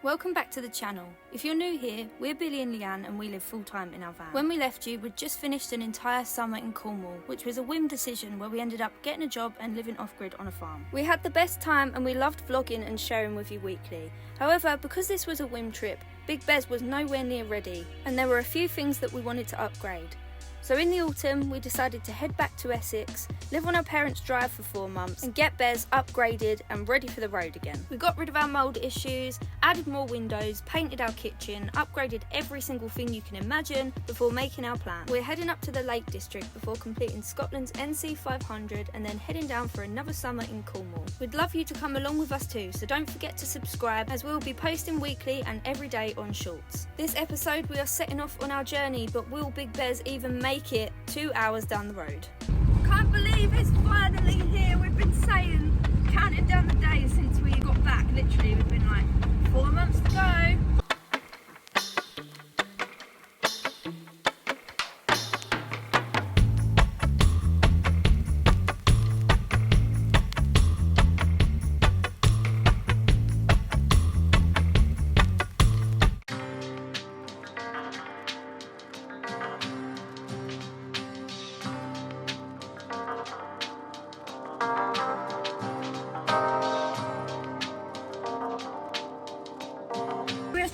Welcome back to the channel. If you're new here, we're Billy and Leanne and we live full time in our van. When we left you, we'd just finished an entire summer in Cornwall, which was a whim decision where we ended up getting a job and living off-grid on a farm. We had the best time and we loved vlogging and sharing with you weekly. However, because this was a whim trip, Big Bez was nowhere near ready and there were a few things that we wanted to upgrade. So in the autumn, we decided to head back to Essex, live on our parents' drive for 4 months and get Bez upgraded and ready for the road again. We got rid of our mould issues, added more windows, painted our kitchen, upgraded every single thing you can imagine before making our plan. We're heading up to the Lake District before completing Scotland's NC 500 and then heading down for another summer in Cornwall. We'd love you to come along with us too, so don't forget to subscribe as we'll be posting weekly and every day on Shorts. This episode we are setting off on our journey, but will Big Bez even make it 2 hours down the road? Can't believe it's finally here. We've been saying, counting down the days since we got back. Literally, we've been like 4 months to go.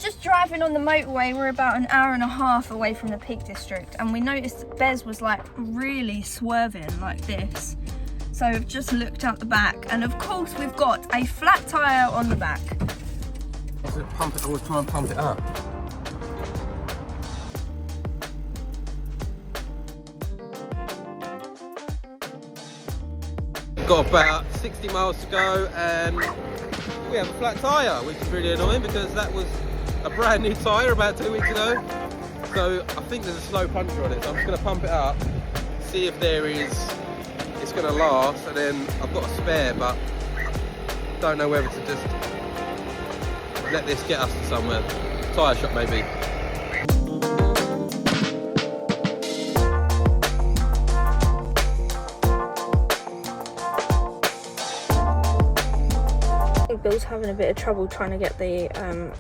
Just driving on the motorway, we're about an hour and a half away from the Peak District and we noticed that Bez was like really swerving like this. So we've just looked out the back and of course we've got a flat tyre on the back. So pump it, always try and pump it up. Got about 60 miles to go and we have a flat tyre, which is really annoying because that was a brand new tyre about 2 weeks ago. So I think there's a slow puncture on it, so I'm just going to pump it up, see if it's going to last, and then I've got a spare, but don't know whether to just let this get us to somewhere. Tyre shop maybe. Bill's having a bit of trouble trying to get the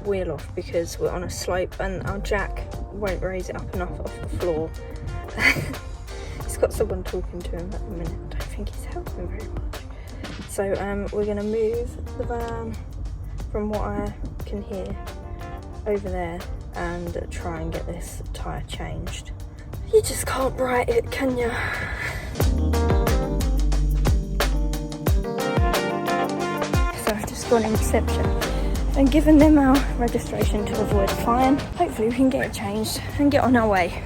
wheel off because we're on a slope and our jack won't raise it up enough off the floor. He's got someone talking to him at the minute. I don't think he's helping very much. So we're going to move the van from what I can hear over there and try and get this tyre changed. You just can't write it, can you? Gone in reception and given them our registration to avoid a fine. Hopefully we can get it changed and get on our way.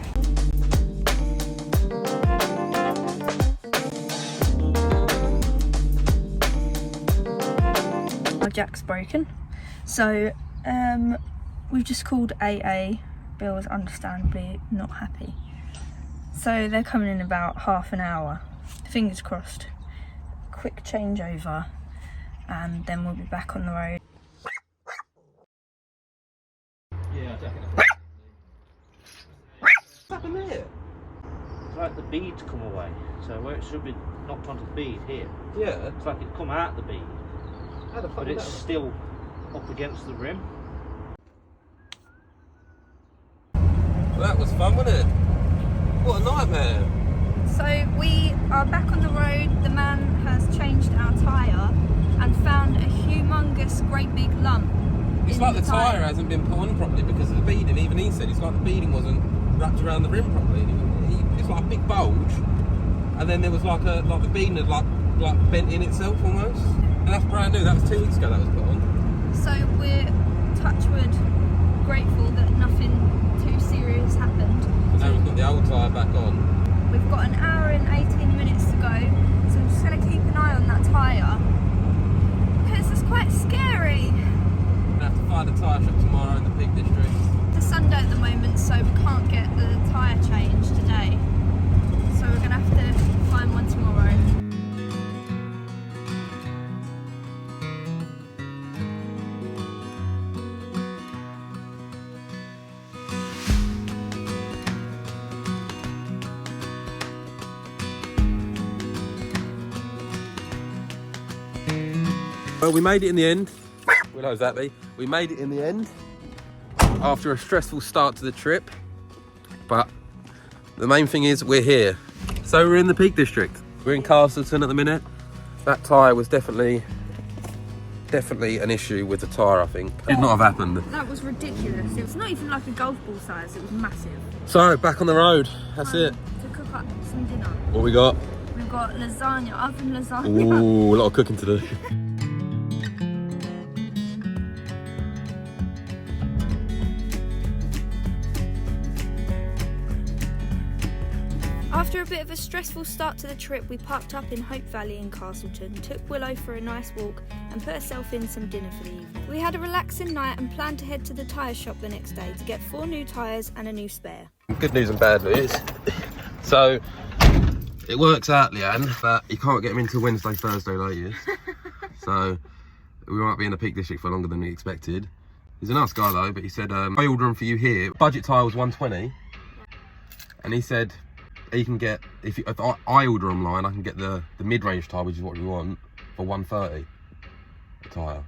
Our jack's broken, so we've just called AA. Bill is understandably not happy, so they're coming in about half an hour. Fingers crossed. Quick changeover and then we'll be back on the road. Yeah, definitely. What's happened there? It's like the bead's come away, so where it should be knocked onto the bead here. Yeah. It's like it come out the bead, How the fuck but is it's that? still up against the rim. Well, that was fun, wasn't it? What a nightmare. So we are back on the road. The man has changed our tyre and found a humongous great big lump. It's like the tyre hasn't been put on properly because of the beading. Even he said it's like the beading wasn't wrapped around the rim properly. It's like a big bulge, and then there was like the beading had like bent in itself almost. And that's brand new. That was 2 weeks ago that was put on. So we're touchwood grateful that nothing too serious happened. And now we've got the old tyre back on. We've got an hour and 18 minutes to go, so I'm just going to keep an eye on that tyre because it's quite scary. We'll have to find a tyre shop tomorrow in the Peak District. It's a Sunday at the moment, so we can't get the tyre changed today. So we're going to have to find one tomorrow. Well, we made it in the end. We're knows that be? We made it in the end after a stressful start to the trip, but the main thing is we're here. So we're in the Peak District. We're in Castleton at the minute. That tyre was definitely an issue with the tyre, I think. It did not have happened. That was ridiculous. It was not even like a golf ball size, it was massive. So, back on the road. That's it. To cook up some dinner. What we got? We've got lasagna, oven lasagna. Ooh, a lot of cooking to do. After a bit of a stressful start to the trip, we parked up in Hope Valley in Castleton, took Willow for a nice walk and put herself in some dinner for the evening. We had a relaxing night and planned to head to the tyre shop the next day to get 4 new tyres and a new spare. Good news and bad news. So, it works out, Leanne, that you can't get them until Wednesday, Thursday latest. So, we might be in the Peak District for longer than we expected. He's a nice guy though, but he said, I ordered them for you here. Budget tyre was 120. And he said, you can get, if I order online, I can get the mid-range tyre, which is what we want, for 130 a tyre.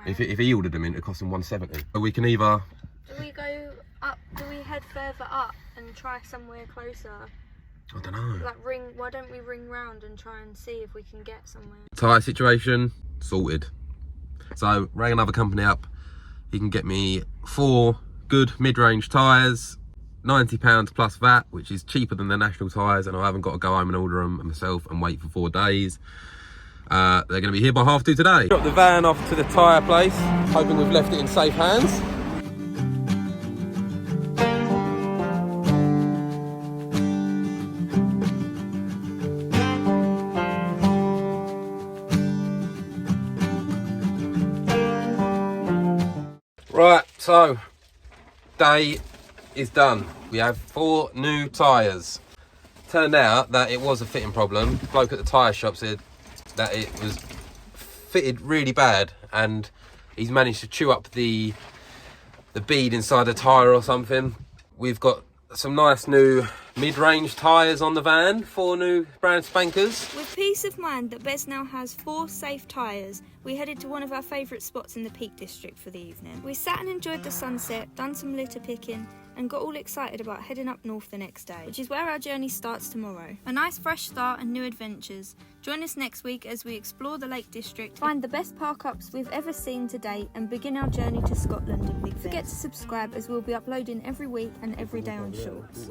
Right. If he ordered them in, it cost him 170. So we can either... Do we go up, do we head further up and try somewhere closer? I don't know. Like why don't we ring round and try and see if we can get somewhere? Tyre situation, sorted. So, rang another company up. He can get me 4 good mid-range tyres, £90 plus VAT, which is cheaper than the national tyres, and I haven't got to go home and order them myself and wait for 4 days. They're going to be here by 2:30 today. Dropped the van off to the tyre place, hoping we've left it in safe hands. Right, so day is done. We have 4 new tyres. Turned out that it was a fitting problem. The bloke at the tyre shop said that it was fitted really bad, and he's managed to chew up the bead inside the tyre or something. We've got some nice new mid-range tyres on the van, 4 new brand spankers. With peace of mind that Bez now has 4 safe tyres, we headed to one of our favourite spots in the Peak District for the evening. We sat and enjoyed the sunset, done some litter picking, and got all excited about heading up north the next day, which is where our journey starts tomorrow. A nice fresh start and new adventures. Join us next week as we explore the Lake District, find the best park-ups we've ever seen to date, and begin our journey to Scotland and Big Bear. Don't forget to subscribe as we'll be uploading every week and every day on Shorts.